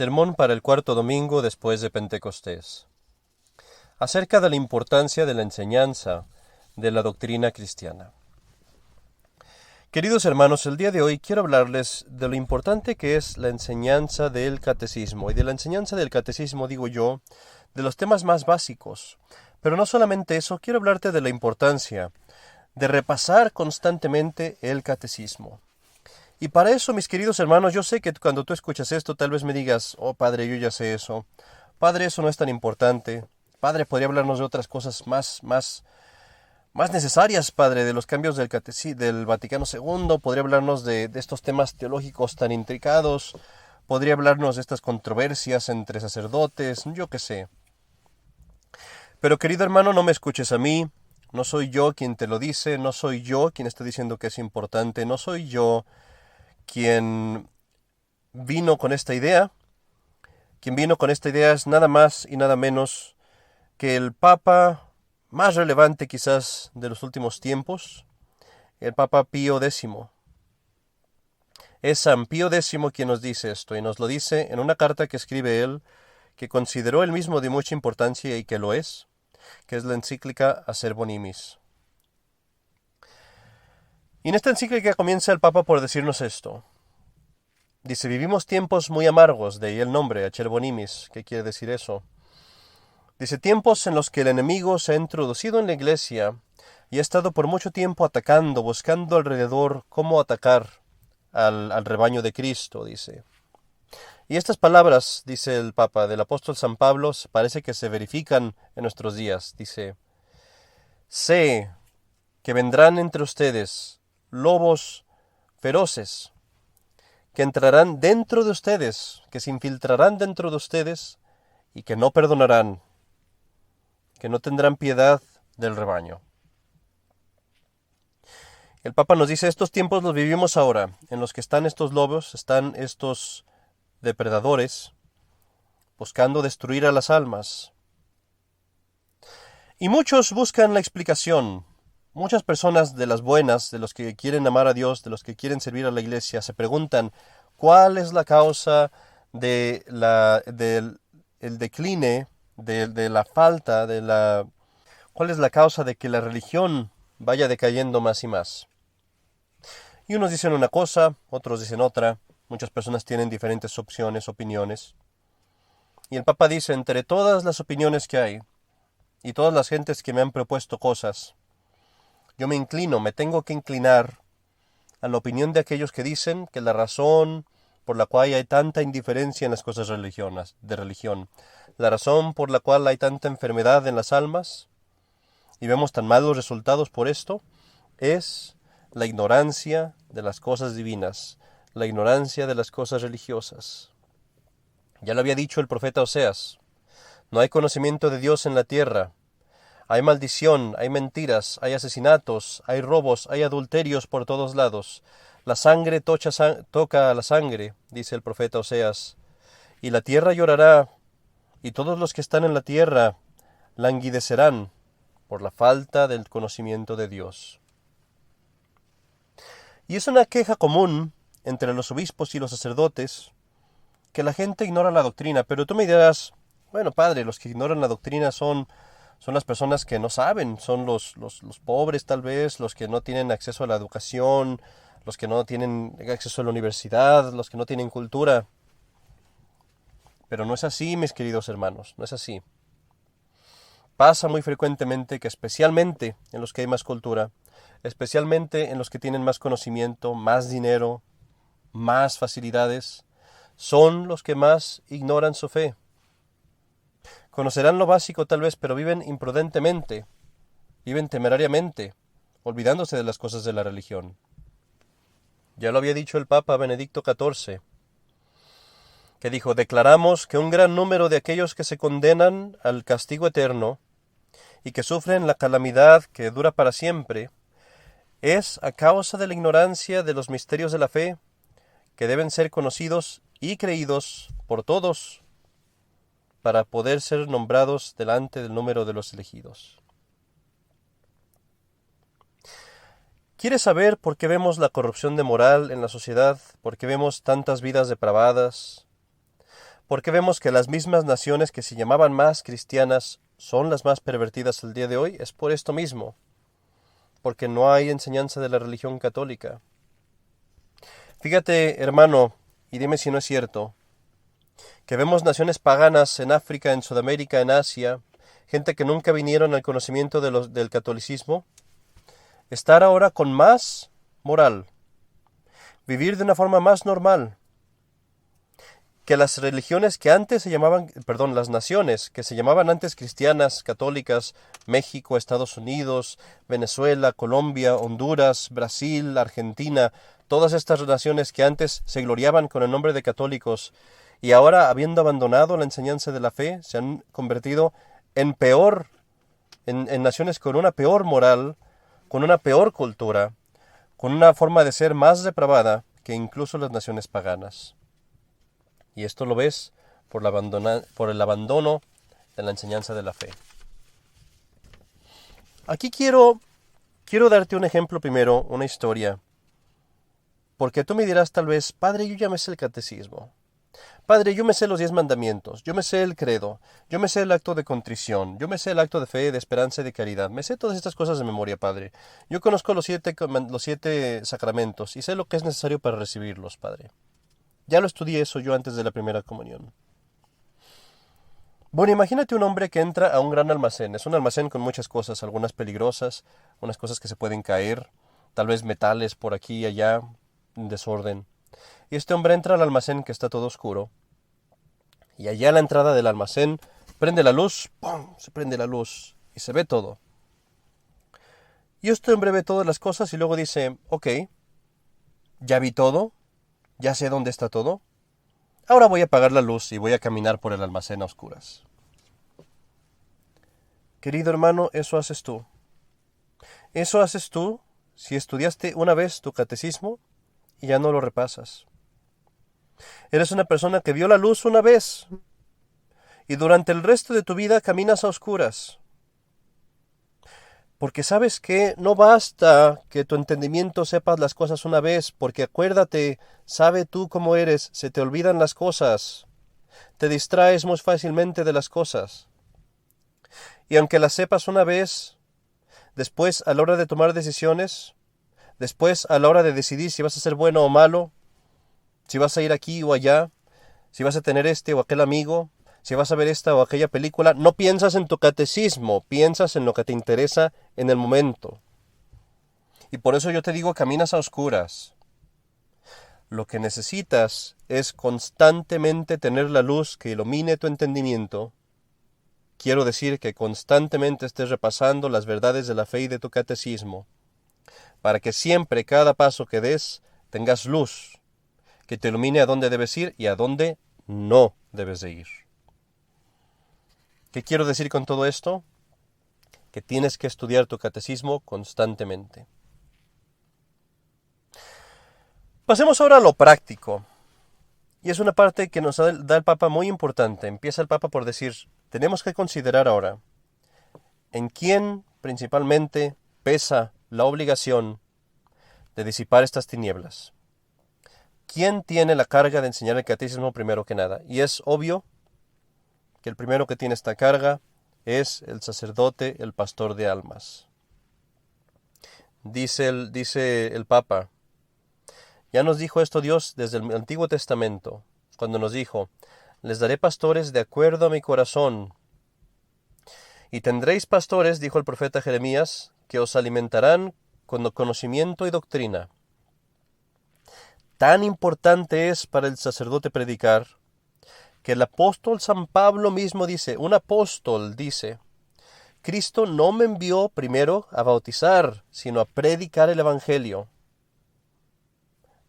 Sermón para el cuarto domingo después de Pentecostés. Acerca de la importancia de la enseñanza de la doctrina cristiana. Queridos hermanos, el día de hoy quiero hablarles de lo importante que es la enseñanza del catecismo. Y de la enseñanza del catecismo, digo yo, de los temas más básicos. Pero no solamente eso, quiero hablarte de la importancia de repasar constantemente el catecismo. Y para eso, mis queridos hermanos, yo sé que cuando tú escuchas esto, tal vez me digas, oh Padre, yo ya sé eso. Padre, eso no es tan importante. Padre, podría hablarnos de otras cosas más necesarias, Padre, de los cambios del Vaticano II. Podría hablarnos de estos temas teológicos tan intricados. Podría hablarnos de estas controversias entre sacerdotes, yo qué sé. Pero querido hermano, no me escuches a mí. No soy yo quien te lo dice. No soy yo quien está diciendo que es importante. No soy yo quien vino con esta idea. Quien vino con esta idea es nada más y nada menos que el Papa más relevante quizás de los últimos tiempos, el Papa Pío X. Es San Pío X quien nos dice esto, y nos lo dice en una carta que escribe él, que consideró él mismo de mucha importancia y que lo es, que es la encíclica Acer Bonimis. Y en esta encíclica comienza el Papa por decirnos esto. Dice, vivimos tiempos muy amargos, de ahí el nombre, Acer Bonimis. ¿Qué quiere decir eso? Dice, tiempos en los que el enemigo se ha introducido en la iglesia y ha estado por mucho tiempo atacando, buscando alrededor cómo atacar al rebaño de Cristo, dice. Y estas palabras, dice el Papa, del apóstol San Pablo, parece que se verifican en nuestros días. Dice, sé que vendrán entre ustedes lobos feroces, que entrarán dentro de ustedes, que se infiltrarán dentro de ustedes y que no perdonarán, que no tendrán piedad del rebaño. El Papa nos dice, estos tiempos los vivimos ahora, en los que están estos lobos, están estos depredadores, buscando destruir a las almas. Y muchos buscan la explicación. Muchas personas de las buenas, de los que quieren amar a Dios, de los que quieren servir a la iglesia, se preguntan, ¿cuál es la causa del decline, de la falta, cuál es la causa de que la religión vaya decayendo más y más? Y unos dicen una cosa, otros dicen otra. Muchas personas tienen diferentes opciones, opiniones. Y el Papa dice, entre todas las opiniones que hay, y todas las gentes que me han propuesto cosas, yo me tengo que inclinar a la opinión de aquellos que dicen que la razón por la cual hay tanta indiferencia en las cosas de religión, la razón por la cual hay tanta enfermedad en las almas, y vemos tan malos resultados por esto, es la ignorancia de las cosas divinas, la ignorancia de las cosas religiosas. Ya lo había dicho el profeta Oseas, no hay conocimiento de Dios en la tierra, hay maldición, hay mentiras, hay asesinatos, hay robos, hay adulterios por todos lados. La sangre toca a la sangre, dice el profeta Oseas, y la tierra llorará, y todos los que están en la tierra languidecerán por la falta del conocimiento de Dios. Y es una queja común entre los obispos y los sacerdotes que la gente ignora la doctrina, pero tú me dirás, bueno, padre, los que ignoran la doctrina son las personas que no saben, son los pobres tal vez, los que no tienen acceso a la educación, los que no tienen acceso a la universidad, los que no tienen cultura. Pero no es así, mis queridos hermanos, no es así. Pasa muy frecuentemente que especialmente en los que hay más cultura, especialmente en los que tienen más conocimiento, más dinero, más facilidades, son los que más ignoran su fe. Conocerán lo básico tal vez, pero viven imprudentemente, viven temerariamente, olvidándose de las cosas de la religión. Ya lo había dicho el Papa Benedicto XIV, que dijo, declaramos que un gran número de aquellos que se condenan al castigo eterno y que sufren la calamidad que dura para siempre, es a causa de la ignorancia de los misterios de la fe, que deben ser conocidos y creídos por todos, para poder ser nombrados delante del número de los elegidos. ¿Quieres saber por qué vemos la corrupción de moral en la sociedad? ¿Por qué vemos tantas vidas depravadas? ¿Por qué vemos que las mismas naciones que se llamaban más cristianas son las más pervertidas el día de hoy? Es por esto mismo, porque no hay enseñanza de la religión católica. Fíjate, hermano, y dime si no es cierto, que vemos naciones paganas en África, en Sudamérica, en Asia, gente que nunca vinieron al conocimiento del catolicismo, estar ahora con más moral, vivir de una forma más normal, que las religiones que antes se llamaban, las naciones que se llamaban antes cristianas, católicas, México, Estados Unidos, Venezuela, Colombia, Honduras, Brasil, Argentina, todas estas naciones que antes se gloriaban con el nombre de católicos y ahora, habiendo abandonado la enseñanza de la fe, se han convertido en naciones con una peor moral, con una peor cultura, con una forma de ser más depravada que incluso las naciones paganas. Y esto lo ves por el abandono de la enseñanza de la fe. Aquí quiero darte un ejemplo primero, una historia. Porque tú me dirás tal vez, padre, yo ya me sé el catecismo. Padre, yo me sé los 10 mandamientos, yo me sé el credo, yo me sé el acto de contrición, yo me sé el acto de fe, de esperanza y de caridad. Me sé todas estas cosas de memoria, Padre. Yo conozco los 7 sacramentos y sé lo que es necesario para recibirlos, Padre. Ya lo estudié eso yo antes de la primera comunión. Bueno, imagínate un hombre que entra a un gran almacén. Es un almacén con muchas cosas, algunas peligrosas, unas cosas que se pueden caer, tal vez metales por aquí y allá, en desorden. Y este hombre entra al almacén que está todo oscuro. Y allá a la entrada del almacén prende la luz, ¡pum! Se prende la luz y se ve todo. Y este hombre ve todas las cosas y luego dice, ok, ya vi todo, ya sé dónde está todo. Ahora voy a apagar la luz y voy a caminar por el almacén a oscuras. Querido hermano, eso haces tú. Eso haces tú si estudiaste una vez tu catecismo y ya no lo repasas. Eres una persona que vio la luz una vez y durante el resto de tu vida caminas a oscuras. Porque sabes que no basta que tu entendimiento sepas las cosas una vez, porque acuérdate, sabe tú cómo eres, se te olvidan las cosas, te distraes muy fácilmente de las cosas. Y aunque las sepas una vez, después a la hora de tomar decisiones, después a la hora de decidir si vas a ser bueno o malo, si vas a ir aquí o allá, si vas a tener este o aquel amigo, si vas a ver esta o aquella película, no piensas en tu catecismo, piensas en lo que te interesa en el momento. Y por eso yo te digo, caminas a oscuras. Lo que necesitas es constantemente tener la luz que ilumine tu entendimiento. Quiero decir que constantemente estés repasando las verdades de la fe y de tu catecismo, para que siempre, cada paso que des, tengas luz, que te ilumine a dónde debes ir y a dónde no debes de ir. ¿Qué quiero decir con todo esto? Que tienes que estudiar tu catecismo constantemente. Pasemos ahora a lo práctico. Y es una parte que nos da el Papa muy importante. Empieza el Papa por decir, tenemos que considerar ahora en quién principalmente pesa la obligación de disipar estas tinieblas. ¿Quién tiene la carga de enseñar el catecismo primero que nada? Y es obvio que el primero que tiene esta carga es el sacerdote, el pastor de almas. Dice el Papa, ya nos dijo esto Dios desde el Antiguo Testamento, cuando nos dijo, les daré pastores de acuerdo a mi corazón. Y tendréis pastores, dijo el profeta Jeremías, que os alimentarán con conocimiento y doctrina. Tan importante es para el sacerdote predicar, que el apóstol San Pablo mismo dice, un apóstol dice, Cristo no me envió primero a bautizar, sino a predicar el Evangelio.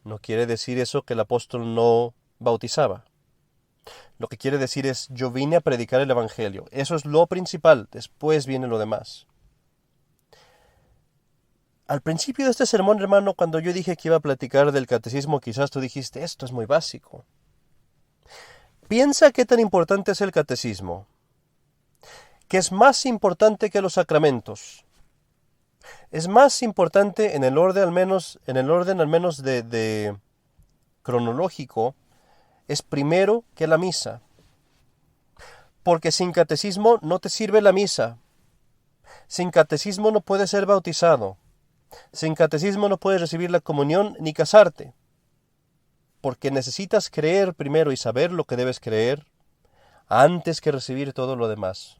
No quiere decir eso que el apóstol no bautizaba. Lo que quiere decir es, yo vine a predicar el Evangelio. Eso es lo principal, después viene lo demás. Al principio de este sermón, hermano, cuando yo dije que iba a platicar del catecismo, quizás tú dijiste, esto es muy básico. Piensa qué tan importante es el catecismo, que es más importante que los sacramentos. Es más importante en el orden al menos de cronológico, es primero que la misa. Porque sin catecismo no te sirve la misa. Sin catecismo no puedes ser bautizado. Sin catecismo no puedes recibir la comunión ni casarte. Porque necesitas creer primero y saber lo que debes creer antes que recibir todo lo demás.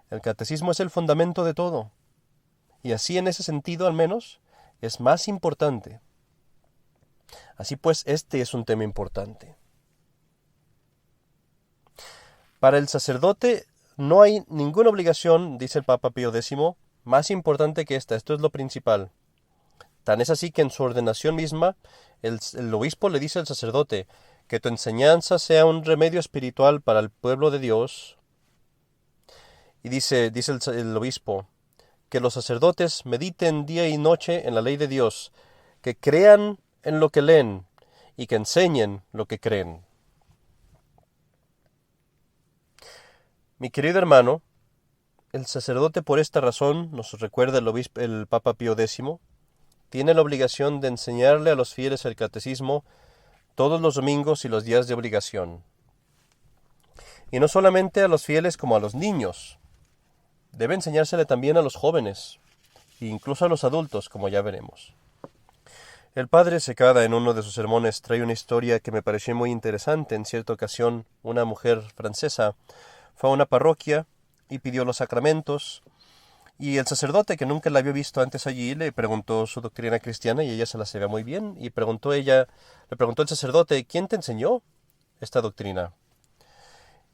El catecismo es el fundamento de todo. Y así en ese sentido al menos es más importante. Así pues, este es un tema importante. Para el sacerdote no hay ninguna obligación, dice el Papa Pío X, más importante que esta. Esto es lo principal. Tan es así que en su ordenación misma, el obispo le dice al sacerdote que tu enseñanza sea un remedio espiritual para el pueblo de Dios. Y dice el obispo, que los sacerdotes mediten día y noche en la ley de Dios, que crean en lo que leen y que enseñen lo que creen. Mi querido hermano, el sacerdote por esta razón, nos recuerda el Papa Pío X, tiene la obligación de enseñarle a los fieles el catecismo todos los domingos y los días de obligación. Y no solamente a los fieles como a los niños. Debe enseñársele también a los jóvenes, e incluso a los adultos, como ya veremos. El padre Secada en uno de sus sermones trae una historia que me pareció muy interesante. En cierta ocasión, una mujer francesa fue a una parroquia y pidió los sacramentos, y el sacerdote, que nunca la había visto antes allí, le preguntó su doctrina cristiana y ella se la sabía muy bien, y le preguntó el sacerdote, ¿quién te enseñó esta doctrina?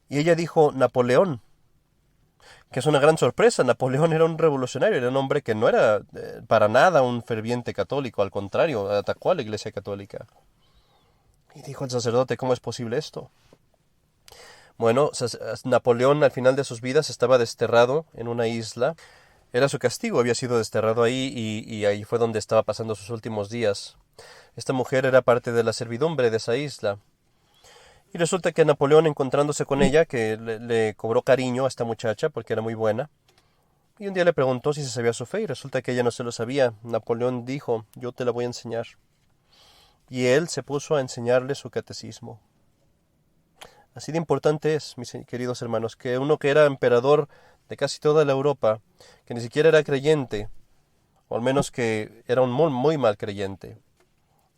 Y ella dijo, Napoleón. Que es una gran sorpresa. Napoleón era un revolucionario, era un hombre que no era para nada un ferviente católico, al contrario, atacó a la Iglesia Católica. Y dijo el sacerdote, ¿cómo es posible esto? Bueno, Napoleón al final de sus vidas estaba desterrado en una isla. Era su castigo, había sido desterrado ahí y ahí fue donde estaba pasando sus últimos días. Esta mujer era parte de la servidumbre de esa isla. Y resulta que Napoleón, encontrándose con ella, que le cobró cariño a esta muchacha porque era muy buena, y un día le preguntó si se sabía su fe, y resulta que ella no se lo sabía. Napoleón dijo, yo te la voy a enseñar. Y él se puso a enseñarle su catecismo. Así de importante es, mis queridos hermanos, que uno que era emperador de casi toda la Europa, que ni siquiera era creyente, o al menos que era un muy, muy mal creyente,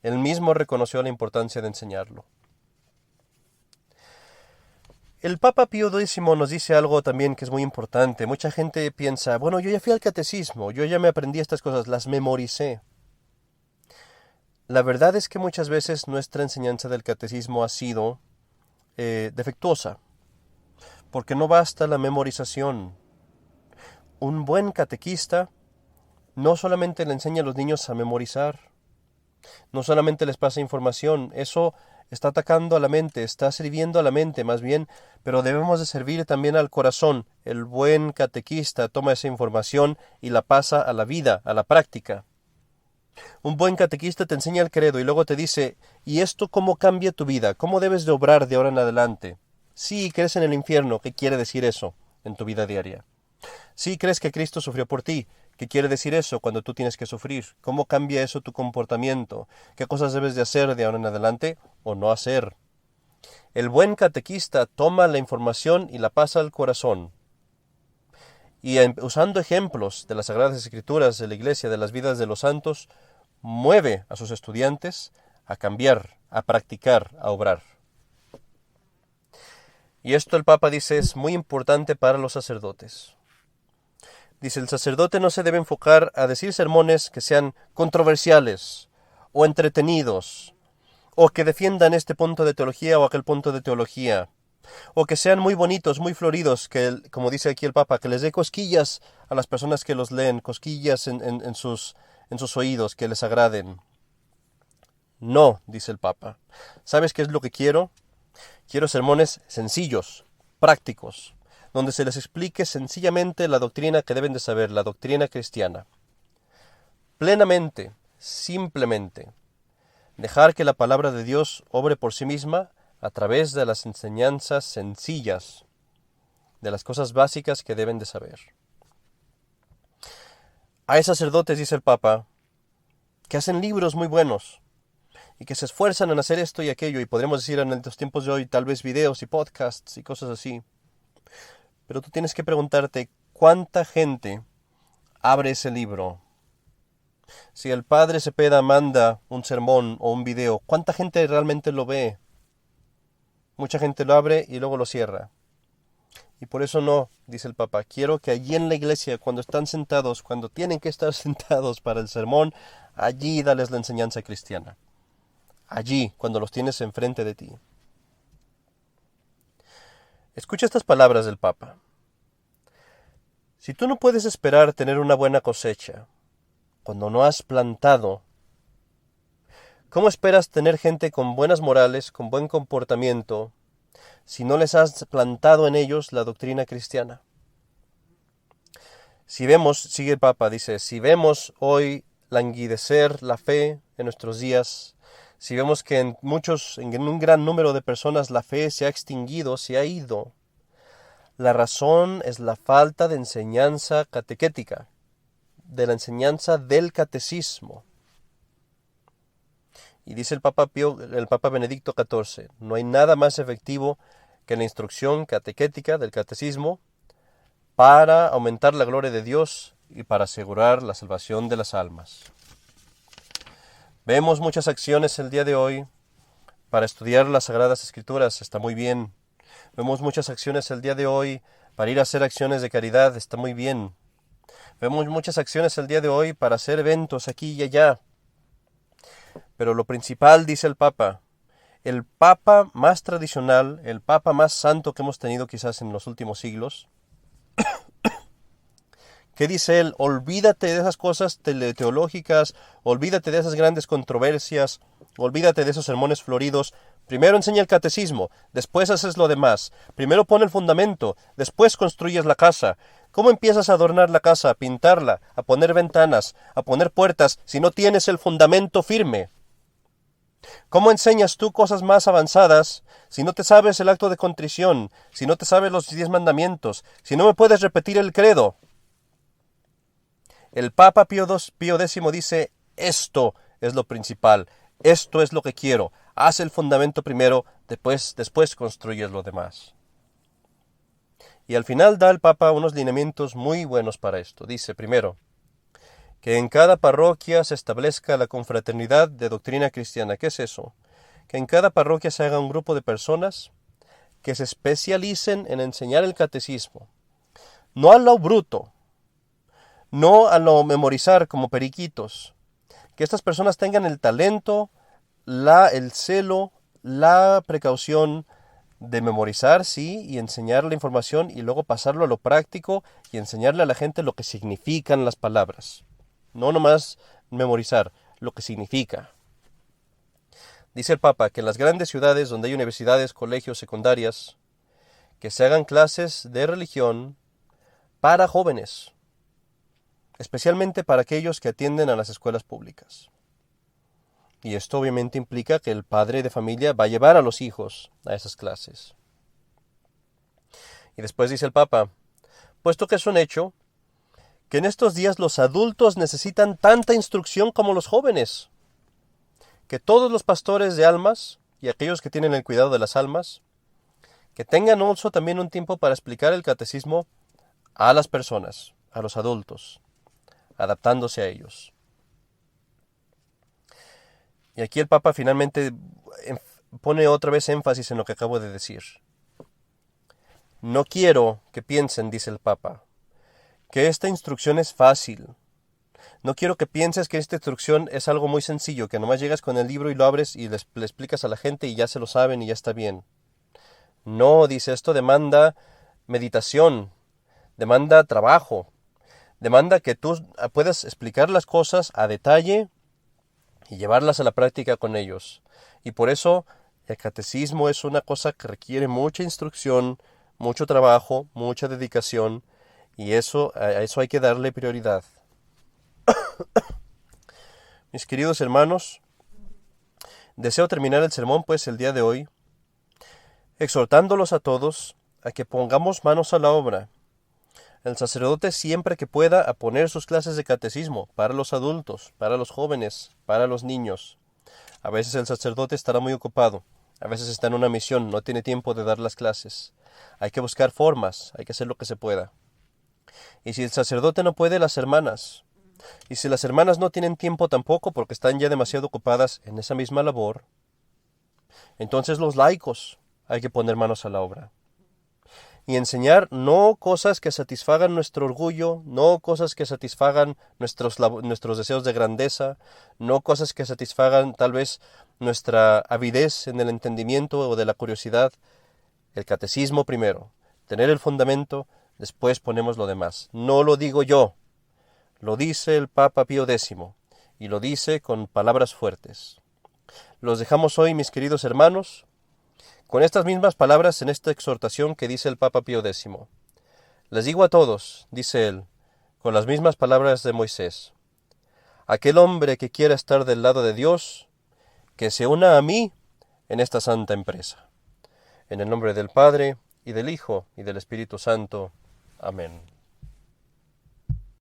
él mismo reconoció la importancia de enseñarlo. El Papa Pío X nos dice algo también que es muy importante. Mucha gente piensa, bueno, yo ya fui al catecismo, yo ya me aprendí estas cosas, las memoricé. La verdad es que muchas veces nuestra enseñanza del catecismo ha sido defectuosa, porque no basta la memorización. Un buen catequista no solamente le enseña a los niños a memorizar, no solamente les pasa información, eso está atacando a la mente, está sirviendo a la mente más bien, pero debemos de servir también al corazón. El buen catequista toma esa información y la pasa a la vida, a la práctica. Un buen catequista te enseña el credo y luego te dice, ¿y esto cómo cambia tu vida? ¿Cómo debes de obrar de ahora en adelante? Sí, crees en el infierno, ¿qué quiere decir eso en tu vida diaria? Sí, crees que Cristo sufrió por ti. ¿Qué quiere decir eso cuando tú tienes que sufrir? ¿Cómo cambia eso tu comportamiento? ¿Qué cosas debes de hacer de ahora en adelante o no hacer? El buen catequista toma la información y la pasa al corazón. Y usando ejemplos de las Sagradas Escrituras, de la Iglesia, de las vidas de los santos, mueve a sus estudiantes a cambiar, a practicar, a obrar. Y esto el Papa dice es muy importante para los sacerdotes. Dice, el sacerdote no se debe enfocar a decir sermones que sean controversiales o entretenidos, o que defiendan este punto de teología o aquel punto de teología, o que sean muy bonitos, muy floridos, que, como dice aquí el Papa, que les dé cosquillas a las personas que los leen, cosquillas en sus oídos, que les agraden. No, dice el Papa. ¿Sabes qué es lo que quiero? Quiero sermones sencillos, prácticos, donde se les explique sencillamente la doctrina que deben de saber, la doctrina cristiana. Plenamente, simplemente, dejar que la palabra de Dios obre por sí misma a través de las enseñanzas sencillas, de las cosas básicas que deben de saber. Hay sacerdotes, dice el Papa, que hacen libros muy buenos y que se esfuerzan en hacer esto y aquello, y podríamos decir en los tiempos de hoy tal vez videos y podcasts y cosas así. Pero tú tienes que preguntarte, ¿cuánta gente abre ese libro? Si el padre Cepeda manda un sermón o un video, ¿cuánta gente realmente lo ve? Mucha gente lo abre y luego lo cierra. Y por eso no, dice el Papa, quiero que allí en la iglesia, cuando están sentados, cuando tienen que estar sentados para el sermón, allí dales la enseñanza cristiana. Allí, cuando los tienes enfrente de ti. Escucha estas palabras del Papa. Si tú no puedes esperar tener una buena cosecha, cuando no has plantado, ¿cómo esperas tener gente con buenas morales, con buen comportamiento, si no les has plantado en ellos la doctrina cristiana? Si vemos, sigue el Papa, dice, si vemos hoy languidecer la fe en nuestros días, si vemos que en un gran número de personas la fe se ha extinguido, se ha ido, la razón es la falta de enseñanza catequética, de la enseñanza del catecismo. Y dice el Papa Benedicto XIV, no hay nada más efectivo que la instrucción catequética del catecismo para aumentar la gloria de Dios y para asegurar la salvación de las almas. Vemos muchas acciones el día de hoy para estudiar las Sagradas Escrituras, está muy bien. Vemos muchas acciones el día de hoy para ir a hacer acciones de caridad, está muy bien. Vemos muchas acciones el día de hoy para hacer eventos aquí y allá. Pero lo principal, dice el Papa más tradicional, el Papa más santo que hemos tenido quizás en los últimos siglos, ¿qué dice él? Olvídate de esas cosas teológicas, olvídate de esas grandes controversias, olvídate de esos sermones floridos. Primero enseña el catecismo, después haces lo demás. Primero pon el fundamento, después construyes la casa. ¿Cómo empiezas a adornar la casa, a pintarla, a poner ventanas, a poner puertas, si no tienes el fundamento firme? ¿Cómo enseñas tú cosas más avanzadas si no te sabes el acto de contrición, si no te sabes los 10 mandamientos, si no me puedes repetir el credo? El Papa Pío X dice, esto es lo principal, esto es lo que quiero. Haz el fundamento primero, después construyes lo demás. Y al final da el Papa unos lineamientos muy buenos para esto. Dice, primero, que en cada parroquia se establezca la confraternidad de doctrina cristiana. ¿Qué es eso? Que en cada parroquia se haga un grupo de personas que se especialicen en enseñar el catecismo. No a lo bruto, no a lo memorizar como periquitos. Que estas personas tengan el talento, el celo, la precaución de memorizar, sí, y enseñar la información y luego pasarlo a lo práctico y enseñarle a la gente lo que significan las palabras. No nomás memorizar, lo que significa. Dice el Papa que en las grandes ciudades donde hay universidades, colegios, secundarias, que se hagan clases de religión para jóvenes, especialmente para aquellos que atienden a las escuelas públicas. Y esto obviamente implica que el padre de familia va a llevar a los hijos a esas clases. Y después dice el Papa, puesto que es un hecho, que en estos días los adultos necesitan tanta instrucción como los jóvenes, que todos los pastores de almas y aquellos que tienen el cuidado de las almas, que tengan also también un tiempo para explicar el catecismo a las personas, a los adultos, adaptándose a ellos. Y aquí el Papa finalmente pone otra vez énfasis en lo que acabo de decir. No quiero que piensen, dice el Papa, que esta instrucción es fácil. No quiero que pienses que esta instrucción es algo muy sencillo, que nomás llegas con el libro y lo abres y le explicas a la gente y ya se lo saben y ya está bien. No, dice, esto demanda meditación, demanda trabajo, demanda que tú puedas explicar las cosas a detalle y llevarlas a la práctica con ellos. Y por eso el catecismo es una cosa que requiere mucha instrucción, mucho trabajo, mucha dedicación, y a eso hay que darle prioridad. Mis queridos hermanos, deseo terminar el sermón pues el día de hoy, exhortándolos a todos a que pongamos manos a la obra. El sacerdote siempre que pueda a poner sus clases de catecismo para los adultos, para los jóvenes, para los niños. A veces el sacerdote estará muy ocupado, a veces está en una misión, no tiene tiempo de dar las clases. Hay que buscar formas, hay que hacer lo que se pueda. Y si el sacerdote no puede, las hermanas. Y si las hermanas no tienen tiempo tampoco porque están ya demasiado ocupadas en esa misma labor, entonces los laicos hay que poner manos a la obra. Y enseñar no cosas que satisfagan nuestro orgullo, no cosas que satisfagan nuestros deseos de grandeza, no cosas que satisfagan tal vez nuestra avidez en el entendimiento o de la curiosidad. El catecismo primero, tener el fundamento, después ponemos lo demás. No lo digo yo, lo dice el Papa Pío X, y lo dice con palabras fuertes. Los dejamos hoy, mis queridos hermanos, con estas mismas palabras en esta exhortación que dice el Papa Pío X. Les digo a todos, dice él, con las mismas palabras de Moisés, aquel hombre que quiera estar del lado de Dios, que se una a mí en esta santa empresa. En el nombre del Padre, y del Hijo, y del Espíritu Santo. Amén.